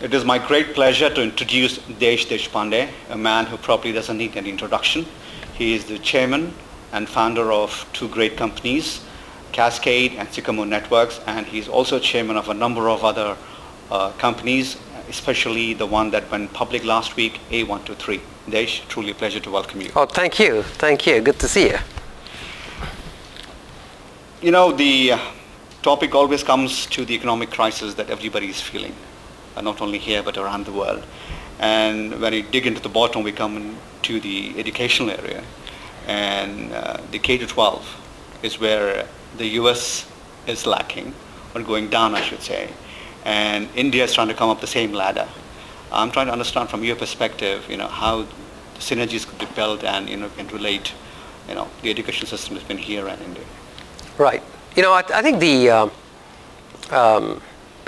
It is my great pleasure to introduce Desh Deshpande, a man who probably doesn't need any introduction. He is the chairman and founder of two great companies, Cascade and Sycamore Networks, and he's also chairman of a number of other companies, especially the one that went public last week, A123. Desh, truly a pleasure to welcome you. Oh, thank you. Thank you. Good to see you. You know, the topic always comes to the economic crisis that everybody is feeling, not only here but around the world. And when we dig into the bottom, we come to the educational area. And the K-12 is where the US is lacking, or going down, I should say. And India is trying to come up the same ladder. I'm trying to understand from your perspective, how the synergies could be built and, can relate, the education system has been here and India. Right. I think the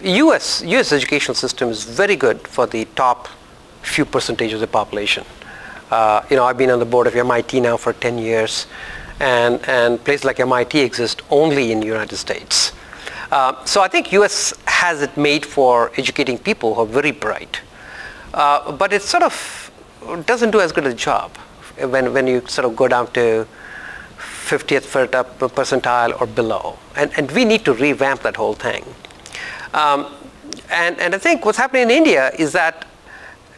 US educational system is very good for the top few percentage of the population. I've been on the board of MIT now for 10 years, and places like MIT exist only in the United States. So I think US has it made for educating people who are very bright. But it sort of doesn't do as good a job when you sort of go down to 50th percentile or below. And we need to revamp that whole thing. And I think what's happening in India is that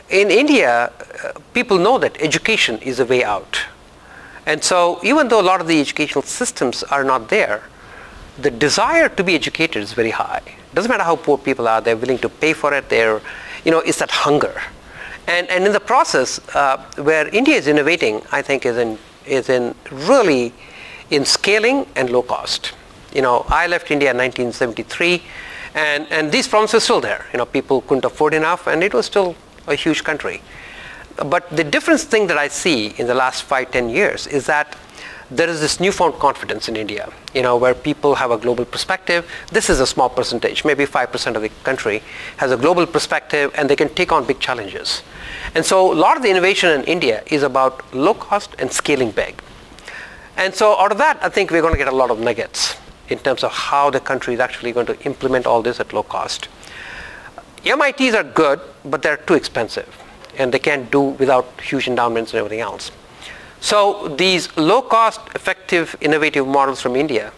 in India, people know that education is a way out. And so even though a lot of the educational systems are not there, the desire to be educated is very high. It doesn't matter how poor people are, they're willing to pay for it. It's that hunger. And in the process, where India is innovating, I think is in really in scaling and low cost. I left India in 1973, and these problems were still there. People couldn't afford enough, and it was still a huge country. But the difference thing that I see in the last 5-10 years is that there is this newfound confidence in India, where people have a global perspective. This is a small percentage, maybe 5% of the country has a global perspective, and they can take on big challenges. And so a lot of the innovation in India is about low cost and scaling big. And so out of that, I think we're going to get a lot of nuggets in terms of how the country is actually going to implement all this at low cost. MITs are good, but they're too expensive, and they can't do without huge endowments and everything else. So these low-cost, effective, innovative models from India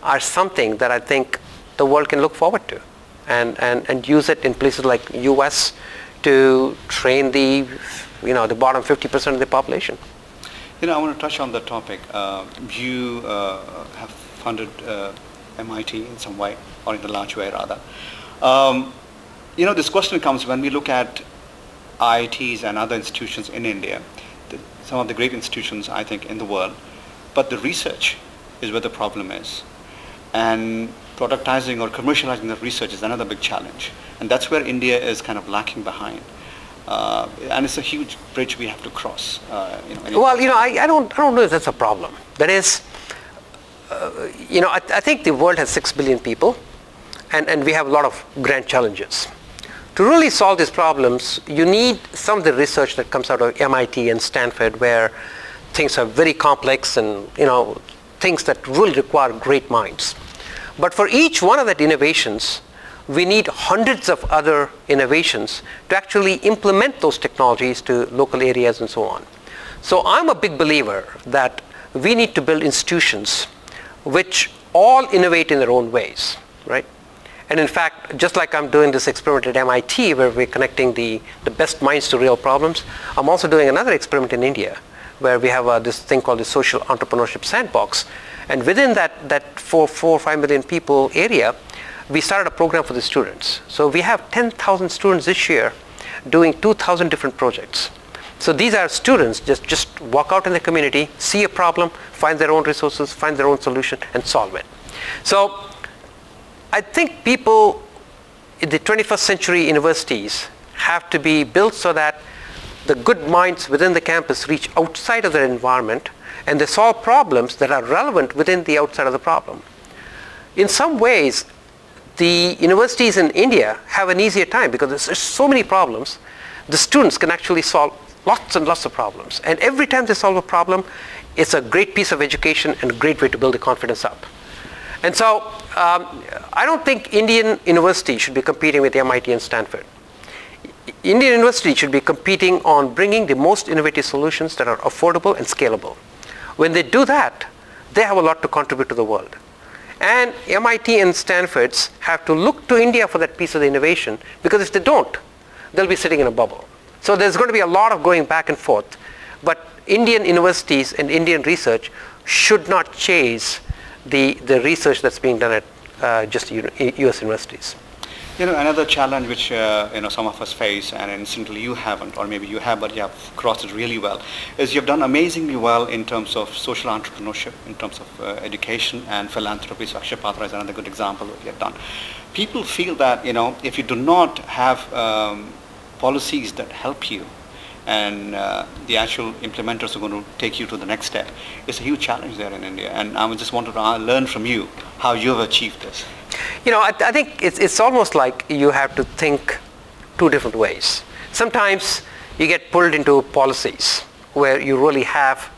are something that I think the world can look forward to and use it in places like US to train the bottom 50% of the population. I want to touch on that topic. You have funded MIT in some way, or in a large way rather. This question comes when we look at IITs and other institutions in India, some of the great institutions, I think, in the world, but the research is where the problem is. And productizing or commercializing the research is another big challenge. And that's where India is kind of lacking behind. And it's a huge bridge we have to cross. I don't know if that's a problem. That is, I think the world has 6 billion people, and we have a lot of grand challenges. To really solve these problems, you need some of the research that comes out of MIT and Stanford, where things are very complex and things that really require great minds. But for each one of that innovations, we need hundreds of other innovations to actually implement those technologies to local areas and so on. So I'm a big believer that we need to build institutions which all innovate in their own ways, right? And in fact, just like I'm doing this experiment at MIT where we're connecting the best minds to real problems, I'm also doing another experiment in India where we have this thing called the Social Entrepreneurship Sandbox. And within that 4 or 5 million people area, we started a program for the students. So we have 10,000 students this year doing 2,000 different projects. So these are students just walk out in the community, see a problem, find their own resources, find their own solution, and solve it. So I think people in the 21st century universities have to be built so that the good minds within the campus reach outside of their environment and they solve problems that are relevant within the outside of the problem. In some ways, the universities in India have an easier time because there's so many problems. The students can actually solve lots and lots of problems. And every time they solve a problem, it's a great piece of education and a great way to build the confidence up. And so I don't think Indian universities should be competing with MIT and Stanford. Indian universities should be competing on bringing the most innovative solutions that are affordable and scalable. When they do that, they have a lot to contribute to the world. And MIT and Stanford's have to look to India for that piece of the innovation, because if they don't, they'll be sitting in a bubble. So there's going to be a lot of going back and forth. But Indian universities and Indian research should not chase the research that's being done at just US universities. Another challenge which some of us face, and instantly you haven't, or maybe you have, but you have crossed it really well, is you've done amazingly well in terms of social entrepreneurship, in terms of education and philanthropy. So Akshay Patra is another good example of what you have done. People feel that if you do not have policies that help you, and the actual implementers are going to take you to the next step, it's a huge challenge there in India. And I just wanted to learn from you how you have achieved this. I think it's almost like you have to think two different ways. Sometimes you get pulled into policies where you really have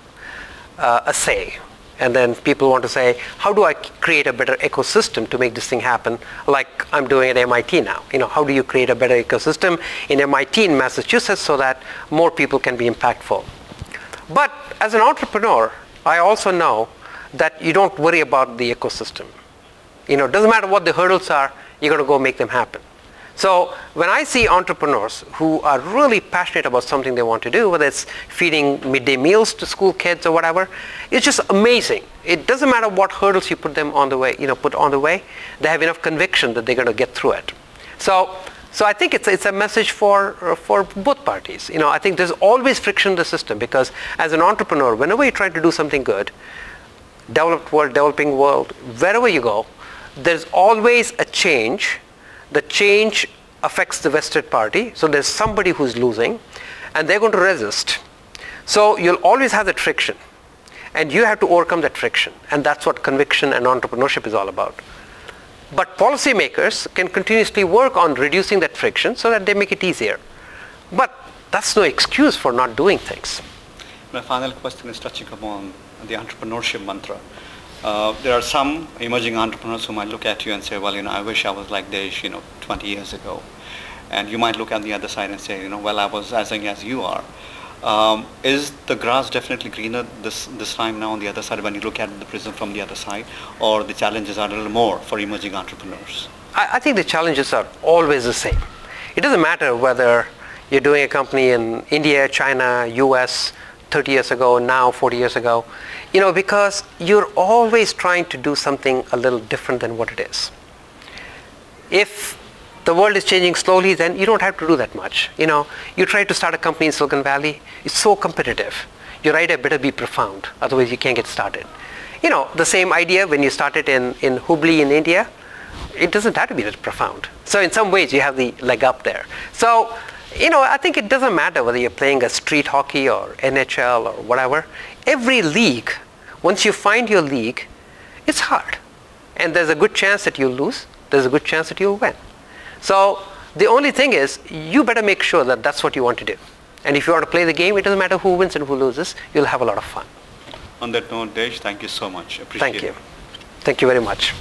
a say, and then people want to say, how do I create a better ecosystem to make this thing happen, like I'm doing at MIT now. How do you create a better ecosystem in MIT in Massachusetts so that more people can be impactful? But as an entrepreneur, I also know that you don't worry about the ecosystem. It doesn't matter what the hurdles are, you're going to go make them happen. So when I see entrepreneurs who are really passionate about something they want to do, whether it's feeding midday meals to school kids or whatever, it's just amazing. It doesn't matter what hurdles you put them on the way, they have enough conviction that they're going to get through it. So I think it's a message for both parties. I think there's always friction in the system, because as an entrepreneur, whenever you try to do something good, developed world, developing world, wherever you go, there's always a change. The change affects the vested party, so there's somebody who's losing, and they're going to resist. So you'll always have that friction, and you have to overcome that friction, and that's what conviction and entrepreneurship is all about. But policymakers can continuously work on reducing that friction so that they make it easier. But that's no excuse for not doing things. My final question is touching upon the entrepreneurship mantra. There are some emerging entrepreneurs who might look at you and say, well, I wish I was like Desh, 20 years ago. And you might look at the other side and say, well, I was as young as you are. Is the grass definitely greener this time now on the other side when you look at the prism from the other side, or the challenges are a little more for emerging entrepreneurs? I think the challenges are always the same. It doesn't matter whether you're doing a company in India, China, US, 30 years ago, now 40 years ago, because you're always trying to do something a little different than what it is. If the world is changing slowly, then you don't have to do that much. You try to start a company in Silicon Valley, it's so competitive. Your idea better be profound, otherwise you can't get started. The same idea when you started in Hubli in India, it doesn't have to be that profound. So in some ways you have the leg up there. So I think it doesn't matter whether you're playing a street hockey or NHL or whatever. Every league, once you find your league, it's hard. And there's a good chance that you'll lose. There's a good chance that you'll win. So the only thing is, you better make sure that that's what you want to do. And if you want to play the game, it doesn't matter who wins and who loses. You'll have a lot of fun. On that note, Desh, thank you so much. Appreciate it. Thank you. Thank you very much.